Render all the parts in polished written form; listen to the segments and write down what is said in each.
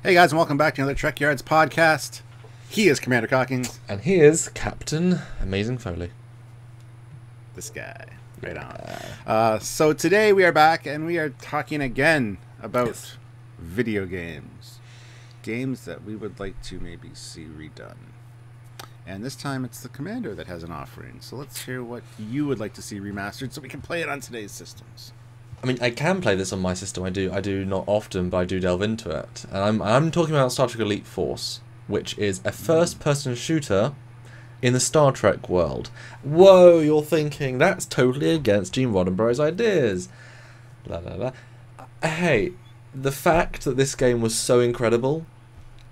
Hey guys, and welcome back to another Trekyards podcast. He is Commander Cockings. And here's Captain Amazing Foley. This guy. Right on. So today we are back and we are talking again about video games. Games that we would like to maybe see redone. And this time it's the Commander that has an offering. So let's hear what you would like to see remastered so we can play it on today's systems. I mean, I can play this on my system. I do not often, but I do delve into it. And I'm talking about Star Trek Elite Force, which is a first-person shooter in the Star Trek world. Whoa, you're thinking that's totally against Gene Roddenberry's ideas. La la la. Hey, the fact that this game was so incredible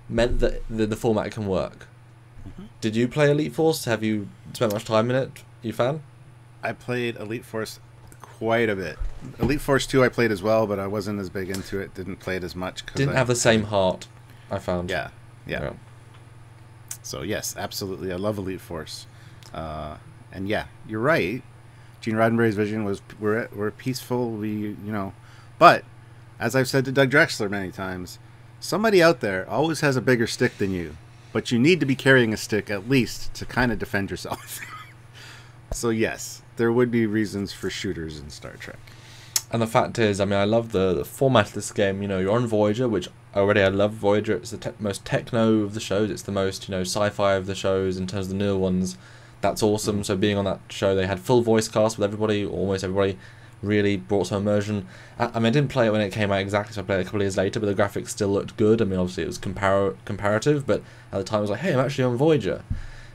meant that the format can work. Did you play Elite Force? Have you spent much time in it? You fan? I played Elite Force quite a bit. Elite Force 2 I played as well, but I wasn't as big into it. Didn't play it as much. Didn't have the same heart, I found. Yeah. So yes, absolutely. I love Elite Force. And yeah, you're right. Gene Roddenberry's vision was we're peaceful. But as I've said to Doug Drexler many times, somebody out there always has a bigger stick than you. But you need to be carrying a stick at least to kind of defend yourself. So yes, there would be reasons for shooters in Star Trek. And the fact is, I mean, I love the format of this game. You know, you're on Voyager, which already I love Voyager. It's the most techno of the shows. It's the most, sci-fi of the shows in terms of the newer ones. That's awesome. So being on that show, they had full voice cast with everybody, almost everybody. Really brought some immersion. I mean, I didn't play it when it came out exactly, so I played it a couple of years later, but the graphics still looked good. I mean, obviously it was comparative, but at the time I was like, hey, I'm actually on Voyager.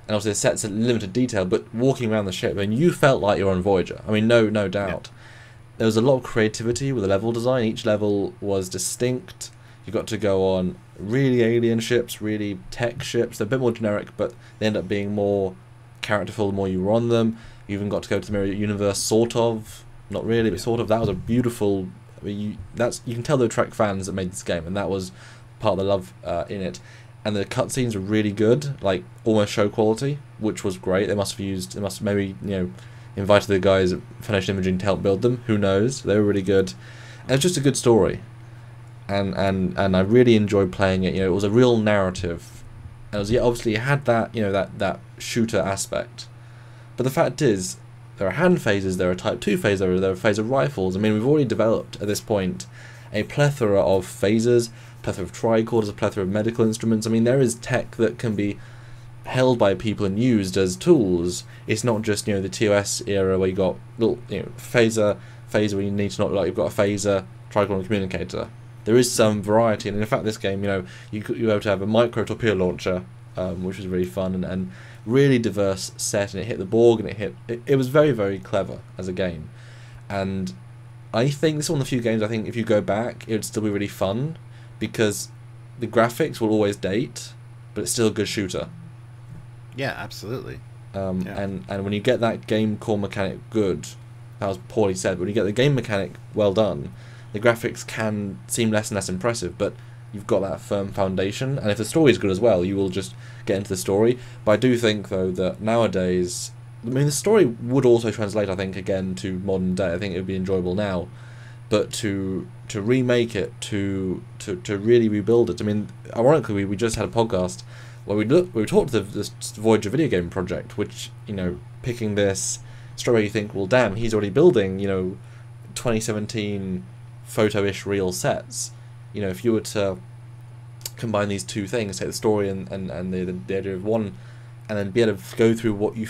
And obviously the set's in limited detail, but walking around the ship, and you felt like you're on Voyager. I mean, no doubt. Yeah. There was a lot of creativity with the level design. Each level was distinct. You got to go on really alien ships, really tech ships. They're a bit more generic, but they end up being more characterful the more you were on them. You even got to go to the mirror universe, sort of. Not really, but sort of. That was a beautiful. I mean, you can tell they're Trek fans that made this game, and that was part of the love in it. And the cutscenes were really good, like almost show quality, which was great. They must have maybe invited the guys at Foundation Imaging to help build them. Who knows? They were really good, and it's just a good story. And I really enjoyed playing it. It was a real narrative, and it was obviously it had that that shooter aspect. But the fact is, there are hand phases, there are Type 2 phases, there are phaser rifles. I mean, we've already developed, at this point, a plethora of phasers, a plethora of tricorders, a plethora of medical instruments. I mean, there is tech that can be held by people and used as tools. It's not just, the TOS era where you got little, phaser where you need to not, like, you've got a phaser, tricorder and communicator. There is some variety, and in fact, this game, you were able to have a micro torpedo launcher, which was really fun, and really diverse set, and it hit the Borg, and it was very, very clever as a game. And I think this is one of the few games I think if you go back it would still be really fun, because the graphics will always date, but it's still a good shooter. Yeah, absolutely. And when you get that game core mechanic good, that was poorly said, but when you get the game mechanic well done, the graphics can seem less and less impressive, but you've got that firm foundation, and if the story is good as well, you will just get into the story. But I do think, though, that nowadays, I mean, the story would also translate, I think, again to modern day. I think it would be enjoyable now, but to remake it, to really rebuild it. I mean, ironically, we just had a podcast where we talked to this Voyager video game project, which, picking this story, you think, well, damn, he's already building, 2017 photo-ish real sets. If you were to combine these two things, take the story and the idea of one, and then be able to go through what you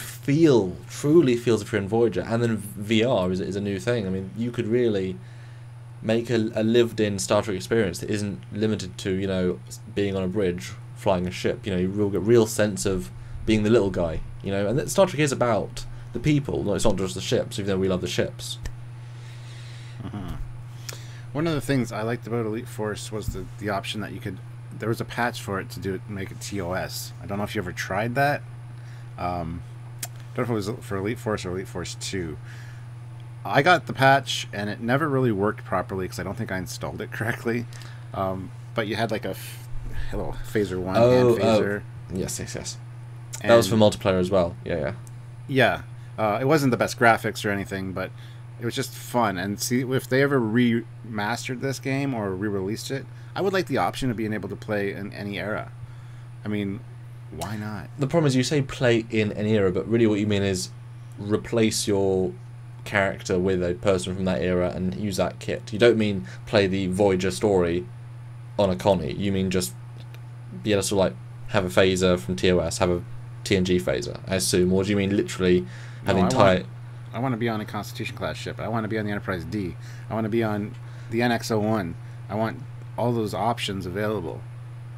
truly feels if you're in Voyager, and then VR is a new thing. I mean, you could really make a lived-in Star Trek experience that isn't limited to, being on a bridge, flying a ship. You will get real sense of being the little guy, and that Star Trek is about the people. No, it's not just the ships, even though we love the ships. One of the things I liked about Elite Force was the option that there was a patch for it to make it TOS. I don't know if you ever tried that. I don't know if it was for Elite Force or Elite Force 2. I got the patch, and it never really worked properly because I don't think I installed it correctly. But you had like a little phaser 1 and phaser. Yes. That was for multiplayer as well. Yeah. It wasn't the best graphics or anything, but it was just fun. And see, if they ever remastered this game or re-released it, I would like the option of being able to play in any era. I mean, why not? The problem is you say play in any era, but really what you mean is replace your character with a person from that era and use that kit. You don't mean play the Voyager story on a Connie. You mean just be able to like have a phaser from TOS, have a TNG phaser, I assume, or do you mean literally have the entire... I want to be on a Constitution class ship. I want to be on the Enterprise D. I want to be on the NX-01. I want all those options available.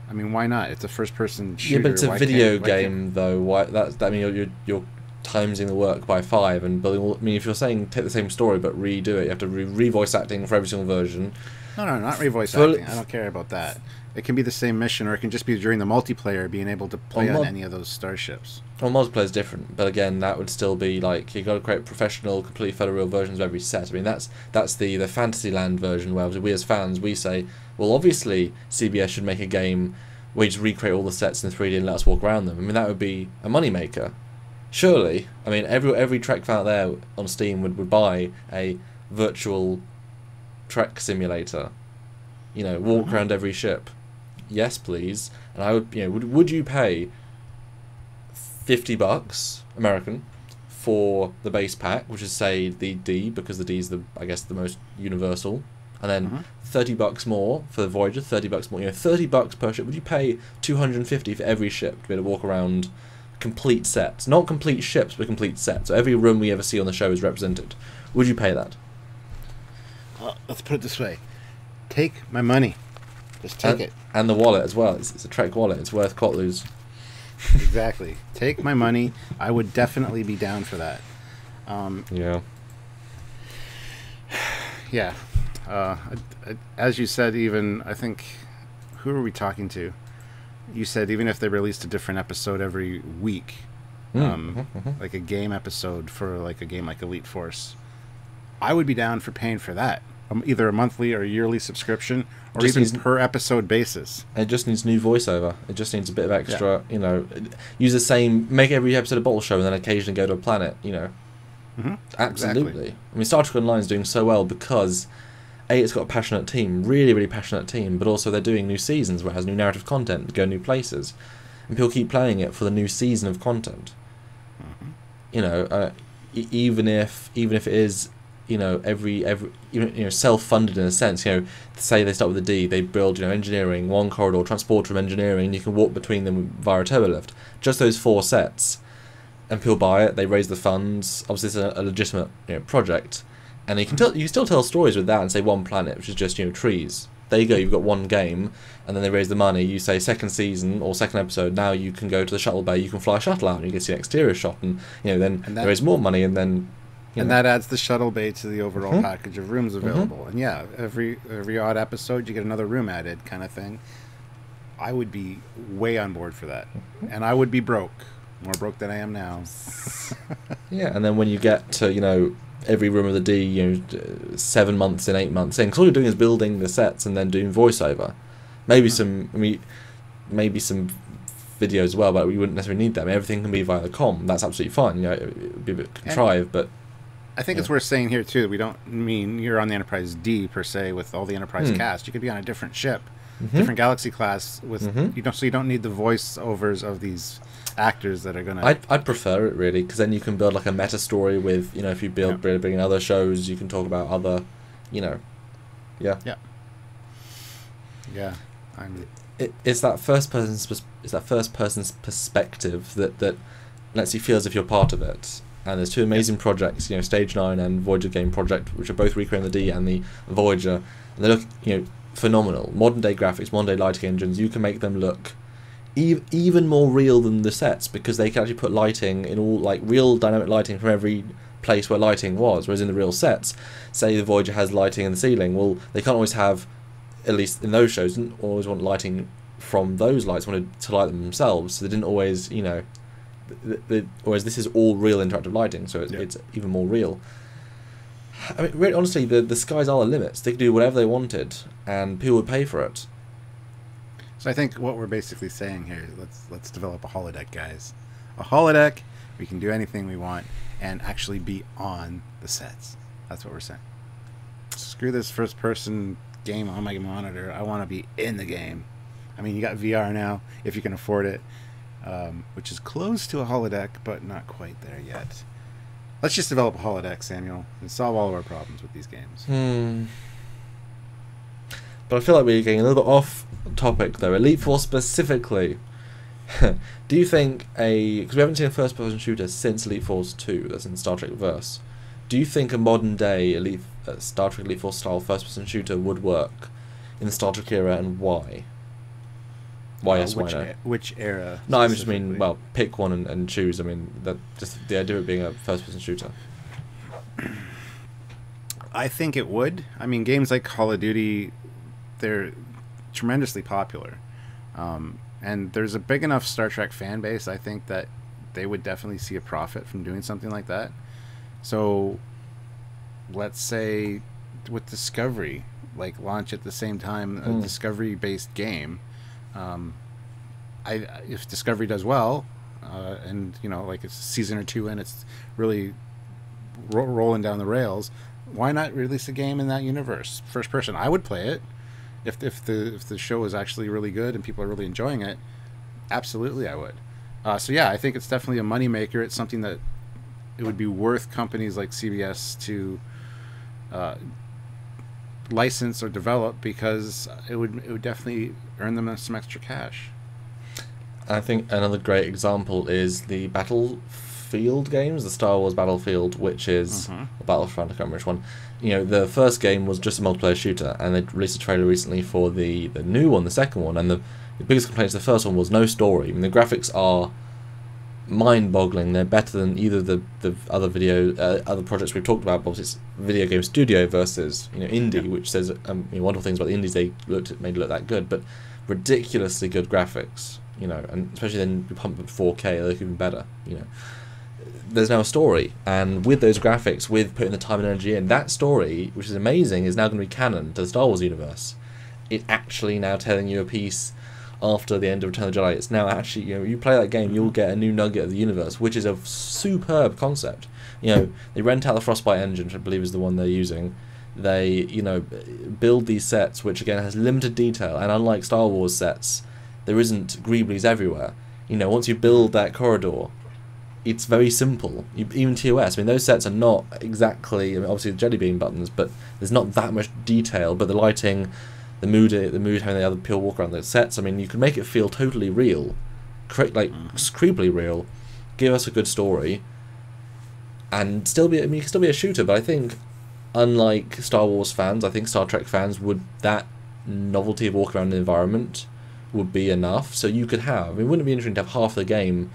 I mean, why not? It's a first-person shooter. Yeah, but it's a video game, though. Why? I mean, you're timesing the work by 5 and building all... I mean, if you're saying take the same story but redo it, you have to re-voice acting for every single version. No, not re-voice acting. I don't care about that. It can be the same mission, or it can just be during the multiplayer, being able to play on any of those starships. Well, multiplayer is different, but again, that would still be like you've got to create professional, completely photoreal versions of every set. I mean, that's the Fantasyland version where we as fans we say, well, obviously CBS should make a game where you just recreate all the sets in 3D and let us walk around them. I mean, that would be a moneymaker. Surely, I mean, every Trek fan out there on Steam would buy a virtual Trek simulator. You know, walk around every ship. Yes, please. And I would, would you pay $50 American for the base pack, which is say the D, because the D is I guess the most universal, and then $30 more for the Voyager, $30 more. $30 per ship. Would you pay $250 for every ship to be able to walk around complete sets, not complete ships, but complete sets? So every room we ever see on the show is represented. Would you pay that? Let's put it this way: take my money. Just take it. And the wallet as well. It's a Trek wallet. It's worth Quatloos. Exactly. Take my money. I would definitely be down for that. Yeah. Yeah. As you said, even, I think, who are we talking to? You said even if they released a different episode every week, like a game episode for like a game like Elite Force, I would be down for paying for that. Either a monthly or yearly subscription, or just even per episode basis. It just needs new voiceover. It just needs a bit of extra, use the same, make every episode a bottle show and then occasionally go to a planet, Absolutely. Exactly. I mean, Star Trek Online is doing so well because, A, it's got a passionate team, really, really passionate team, but also they're doing new seasons where it has new narrative content, go new places. And people keep playing it for the new season of content. Even if it is... every self-funded in a sense. Say they start with a D, they build engineering, one corridor, transporter room engineering, and you can walk between them via a turbo lift. Just those 4 sets, and people buy it. They raise the funds. Obviously, it's a legitimate project, and you can still tell stories with that and say one planet, which is just trees. There you go. You've got one game, and then they raise the money. You say second season or second episode. Now you can go to the shuttle bay. You can fly a shuttle out, and you get the exterior shot, and then they raise more money, and then. And that adds the shuttle bay to the overall package of rooms available. And yeah, every odd episode you get another room added, kind of thing. I would be way on board for that, and I would be broke, more broke than I am now. Yeah, and then when you get to every room of the D, 7 months in 8 months in, because all you're doing is building the sets and then doing voiceover. Maybe some videos as well, but we wouldn't necessarily need them. Everything can be via the comm. That's absolutely fine. It would be a bit contrived, but. I think it's worth saying here too. We don't mean you're on the Enterprise D per se with all the Enterprise cast. You could be on a different ship, different Galaxy class with so you don't need the voiceovers of these actors that are gonna. I'd prefer it really, because then you can build like a meta story with if you bring in other shows, you can talk about other, Yeah. It's that first person's perspective that lets you feel as if you're part of it. And there's 2 amazing projects, Stage 9 and Voyager Game Project, which are both recreating the D and the Voyager. And they look, phenomenal. Modern day graphics, modern day lighting engines. You can make them look even more real than the sets, because they can actually put lighting in all, like real dynamic lighting from every place where lighting was. Whereas in the real sets, say the Voyager has lighting in the ceiling, well, they can't always have, at least in those shows, didn't always want lighting from those lights, wanted to light them themselves. So they didn't always, whereas this is all real interactive lighting, so it's even more real. I mean, really, honestly, the skies are the limits. They could do whatever they wanted, and people would pay for it. So I think what we're basically saying here is let's develop a holodeck, guys. A holodeck, we can do anything we want and actually be on the sets. That's what we're saying. Screw this first-person game on my monitor. I want to be in the game. I mean, you got VR now, if you can afford it, which is close to a holodeck, but not quite there yet. Let's just develop a holodeck, Samuel, and solve all of our problems with these games. But I feel like we're getting a little bit off topic, though. Elite Force specifically. Do you think because we haven't seen a first-person shooter since Elite Force 2, that's in Star Trek Verse, do you think a modern-day Star Trek Elite Force style first-person shooter would work in the Star Trek era, and why? Why yes, why no? Which era? No, I just mean, well, pick one and choose. I mean, that just the idea of it being a first-person shooter. I think it would. I mean, games like Call of Duty, they're tremendously popular. And there's a big enough Star Trek fan base, I think, that they would definitely see a profit from doing something like that. So, let's say with Discovery, like launch at the same time a Discovery-based game. If Discovery does well, and like it's a season or two and it's really rolling down the rails, why not release a game in that universe, first person? I would play it if the show is actually really good and people are really enjoying it. Absolutely, I would. So yeah, I think it's definitely a moneymaker. It's something that it would be worth companies like CBS to license or develop, because it would definitely earn them some extra cash. I think another great example is the Battlefield games, the Star Wars Battlefield, which is Battlefront, I can't remember which one. The first game was just a multiplayer shooter, and they released a trailer recently for the new one, the second one, and the biggest complaint to the first one was no story. I mean, the graphics are mind-boggling. They're better than either the other other projects we've talked about. But obviously, it's video game studio versus indie, which says wonderful things about the indies. They made it look that good, but ridiculously good graphics. And especially then you pump it 4K, they look even better. There's now a story, and with those graphics, with putting the time and energy in, that story, which is amazing, is now going to be canon to the Star Wars universe. It's actually now telling you a piece after the end of Return of the Jedi. It's now actually, you play that game, you'll get a new nugget of the universe, which is a superb concept. They rent out the Frostbite engine, which I believe is the one they're using. They, build these sets, which again has limited detail, and unlike Star Wars sets, there isn't greeblies everywhere. Once you build that corridor, it's very simple. Even TOS, those sets are not exactly, obviously the jelly bean buttons, but there's not that much detail. But the lighting, the mood, having the other people walk around the sets. You could make it feel totally real, creepily real. Give us a good story, and still be. It can still be a shooter. But I think, unlike Star Wars fans, I think Star Trek fans would, that novelty of walking around the environment would be enough. So you could have. Wouldn't it be interesting to have half the game?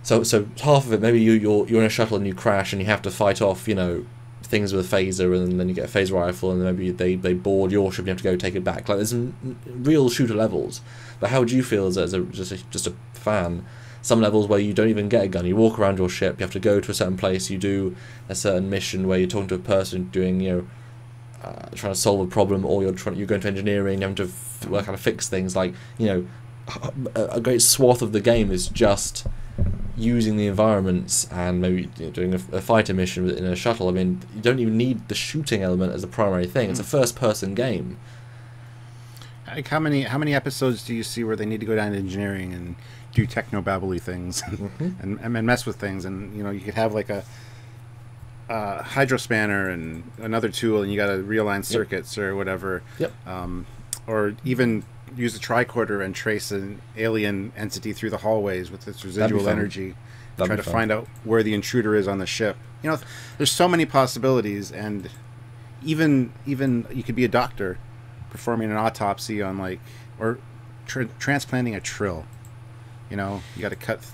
So half of it, maybe you're in a shuttle and you crash and you have to fight off, things with a phaser, and then you get a phaser rifle, and then maybe they board your ship and you have to go take it back. Like, there's some real shooter levels. But how would you feel as just a fan? Some levels where you don't even get a gun, you walk around your ship, you have to go to a certain place, you do a certain mission where you're talking to a person doing, trying to solve a problem, or you're going to engineering, having to work out how to fix things. Like, a great swath of the game is just using the environments, and maybe doing a fighter mission in a shuttle. You don't even need the shooting element as the primary thing. It's a first-person game. Like, how many episodes do you see where they need to go down to engineering and do techno-babbly things and mess with things? And you could have like a hydrospanner and another tool, and you got to realign circuits or whatever. Or even use a tricorder and trace an alien entity through the hallways with its residual energy. Try to find out where the intruder is on the ship. There's so many possibilities, and even you could be a doctor performing an autopsy on or transplanting a trill. You got to cut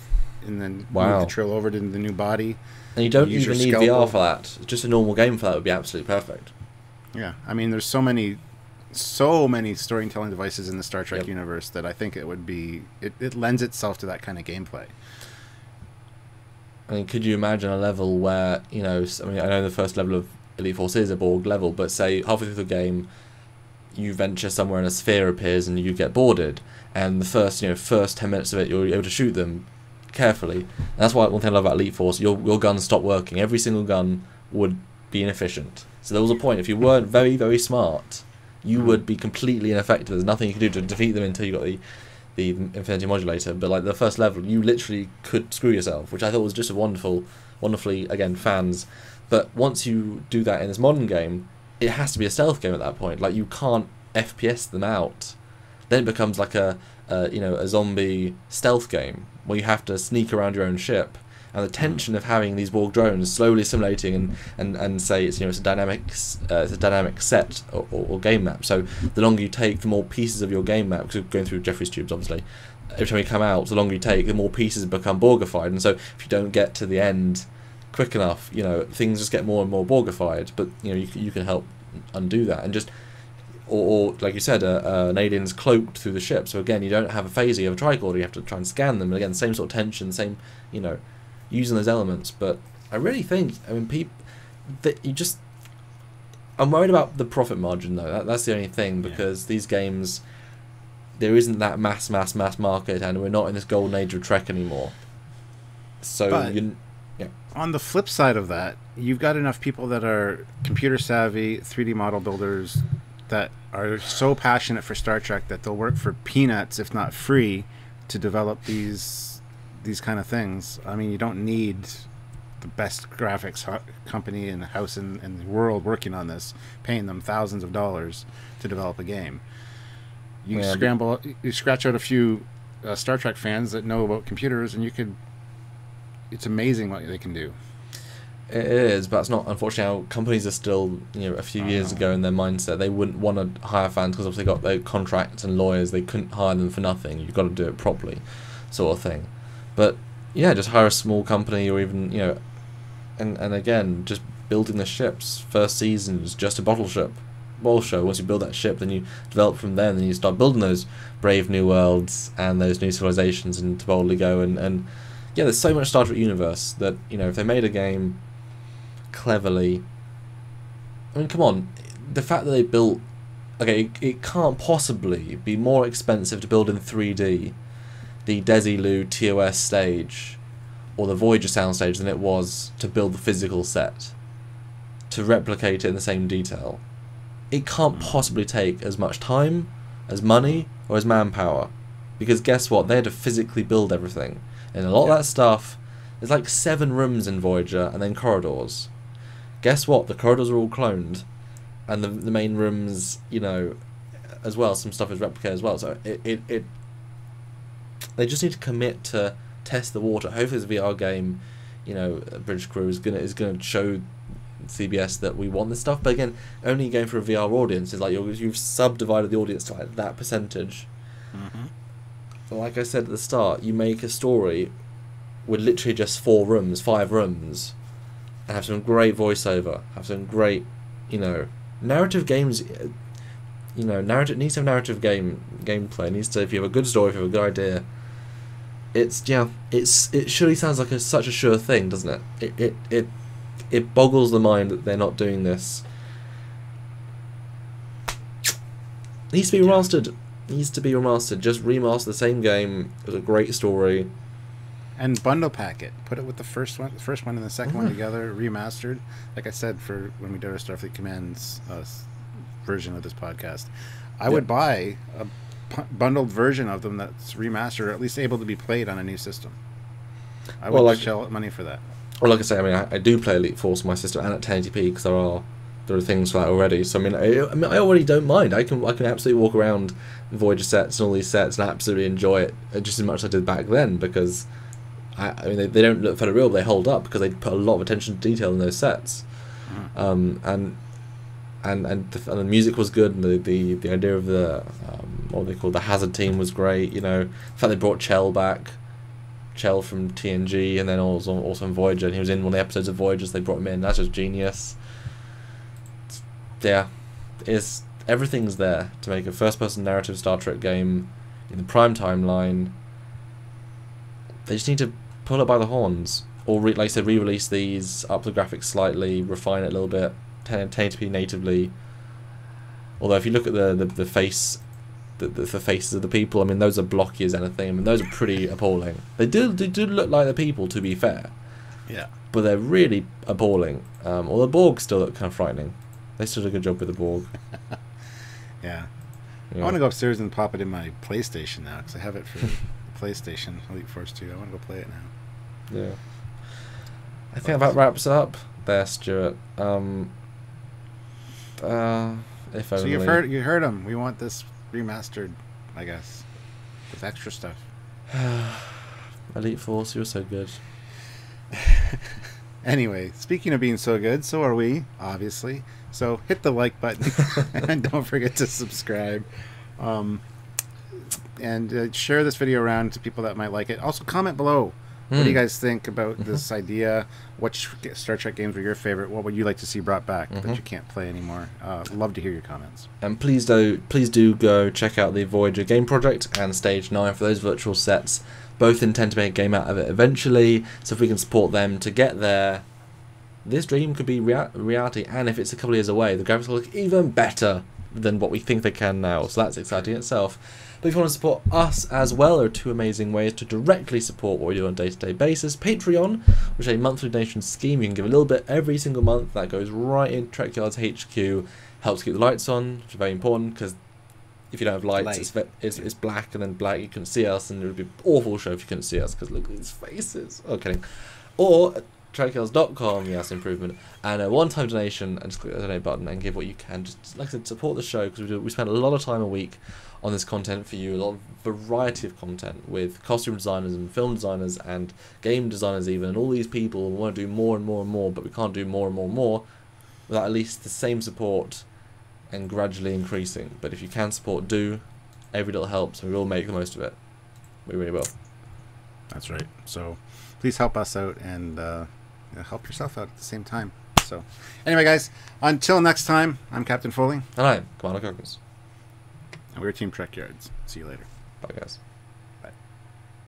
and then move the trill over to the new body. And you don't even need VR for that. Just a normal game for that would be absolutely perfect. Yeah, there's so many storytelling devices in the Star Trek universe that I think it would be. It lends itself to that kind of gameplay. Could you imagine a level where I know the first level of Elite Force is a Borg level, but say halfway through the game, you venture somewhere and a sphere appears and you get boarded, and the first 10 minutes of it you're able to shoot them carefully. And that's why one thing I love about Elite Force, your guns stop working. Every single gun would be inefficient. So there was a point, if you weren't very, very smart, you would be completely ineffective. There's nothing you can do to defeat them until you got the Infinity Modulator. But like the first level, you literally could screw yourself, which I thought was just a wonderfully, again, fans. But once you do that in this modern game, it has to be a stealth game at that point. Like, you can't FPS them out. Then it becomes like a zombie stealth game where you have to sneak around your own ship, and the tension of having these Borg drones slowly assimilating and say it's a dynamic set or game map. So the longer you take, the more pieces of your game map, because we're going through Jeffrey's tubes obviously. Every time you come out, the longer you take, the more pieces become Borgified, and so if you don't get to the end quick enough, things just get more and more Borgified. But you can help undo that, and just or like you said, an alien's cloaked through the ship. So again, you don't have a phaser, you have a tricorder. You have to try and scan them. And again, same sort of tension, same using those elements. But I really think, people that you just. I'm worried about the profit margin though. That's the only thing, because these games, there isn't that mass market, and we're not in this golden age of Trek anymore. So on the flip side of that, you've got enough people that are computer savvy, 3D model builders, that are so passionate for Star Trek that they'll work for peanuts, if not free, to develop these kind of things. I mean, you don't need the best graphics company in the house in the world working on this, paying them thousands of dollars to develop a game. You scratch out a few Star Trek fans that know about computers, and it's amazing what they can do. It is, but it's not, unfortunately, how companies are still, a few years ago in their mindset. They wouldn't want to hire fans because obviously they got their contracts and lawyers. They couldn't hire them for nothing. You've got to do it properly, sort of thing. But yeah, just hire a small company, or even, and again, just building the ships. First season is just a bottle show. Once you build that ship, then you develop from there, and then you start building those brave new worlds and those new civilizations, and to boldly go and yeah, there's so much Star Trek universe that, if they made a game cleverly, come on, the fact that they built, it can't possibly be more expensive to build in 3D the Desilu TOS stage or the Voyager sound stage than it was to build the physical set, to replicate it in the same detail. It can't possibly take as much time, as money, or as manpower, because guess what, they had to physically build everything. And a lot of that stuff, there's like 7 rooms in Voyager, and then corridors. Guess what? The corridors are all cloned, and the main rooms, as well. Some stuff is replicated as well. So they just need to commit to test the water. Hopefully, this VR game, British Crew is gonna show CBS that we want this stuff. But again, only going for a VR audience is like you've subdivided the audience to like that percentage. Mm-hmm. Like I said at the start, you make a story with literally just 5 rooms, and have some great voiceover, have some great, narrative games. Narrative needs to have narrative gameplay. It needs to, if you have a good story, if you have a good idea. It surely sounds like such a sure thing, doesn't it? It boggles the mind that they're not doing this. It needs to be remastered. Just remaster the same game with a great story, and bundle pack it. Put it with the first one and the second one together, remastered. Like I said, for when we did our Starfleet Commands version of this podcast, I would buy a bundled version of them that's remastered, or at least able to be played on a new system. I would shell money for that. Well, like I say, I do play Elite Force on my system and at 1080p because there are things for that already. So I already don't mind. I can absolutely walk around Voyager sets and all these sets and absolutely enjoy it just as much as I did back then, because they don't look photoreal, but they hold up because they put a lot of attention to detail in those sets. And the music was good, and the idea of the what they call the hazard team was great. The fact they brought Chell back. Chell from TNG, and then also in Voyager, and he was in one of the episodes of Voyager, so they brought him in. That's just genius. Everything's there to make a first-person narrative Star Trek game in the prime timeline. They just need to pull it by the horns, or like I said, re-release these, up the graphics slightly, refine it a little bit, 1080p natively. Although if you look at the face. The faces of the people, those are blocky as anything. Those are pretty appalling. They do look like the people, to be fair. Yeah. But they're really appalling. Or the Borg still look kind of frightening. They still did a good job with the Borg. Yeah. Yeah. I want to go upstairs and pop it in my PlayStation now because I have it for the PlayStation Elite Force 2. I want to go play it now. Yeah. I think that wraps it up there, Stuart. If So only. you heard him. We want this remastered, I guess, with extra stuff. Elite Force, you're so good. Anyway, speaking of being so good, so are we, obviously. So hit the like button and don't forget to subscribe. And share this video around to people that might like it. Also, comment below. What do you guys think about this idea? What Star Trek games were your favorite? What would you like to see brought back that you can't play anymore? Love to hear your comments. And please do go check out the Voyager game project and Stage 9 for those virtual sets. Both intend to make a game out of it eventually, so if we can support them to get there, this dream could be reality. And if it's a couple of years away, the graphics will look even better than what we think they can now, so that's exciting in itself. But if you want to support us as well, there are two amazing ways to directly support what we do on a day-to-day basis. Patreon, which is a monthly donation scheme. You can give a little bit every single month. That goes right in Trekyards HQ. Helps keep the lights on, which is very important, because if you don't have lights, it's black, and then black, you couldn't see us, and it would be an awful show if you couldn't see us, because look at these faces. Oh, kidding. Or trekyards.com, yes, improvement, and a one-time donation, and just click the donate button and give what you can. Just, like I said, support the show, because we spend a lot of time a week on this content for you, a lot of variety of content with costume designers and film designers and game designers even, and all these people want to do more and more and more, but we can't do more and more and more without at least the same support and gradually increasing. But if you can support, do. Every little helps, and we will make the most of it. We really will. That's right. So please help us out and help yourself out at the same time. So anyway, guys, until next time, I'm Captain Foley. And I'm Commander Cockles. And we're Team Trekyards. See you later. Bye, guys.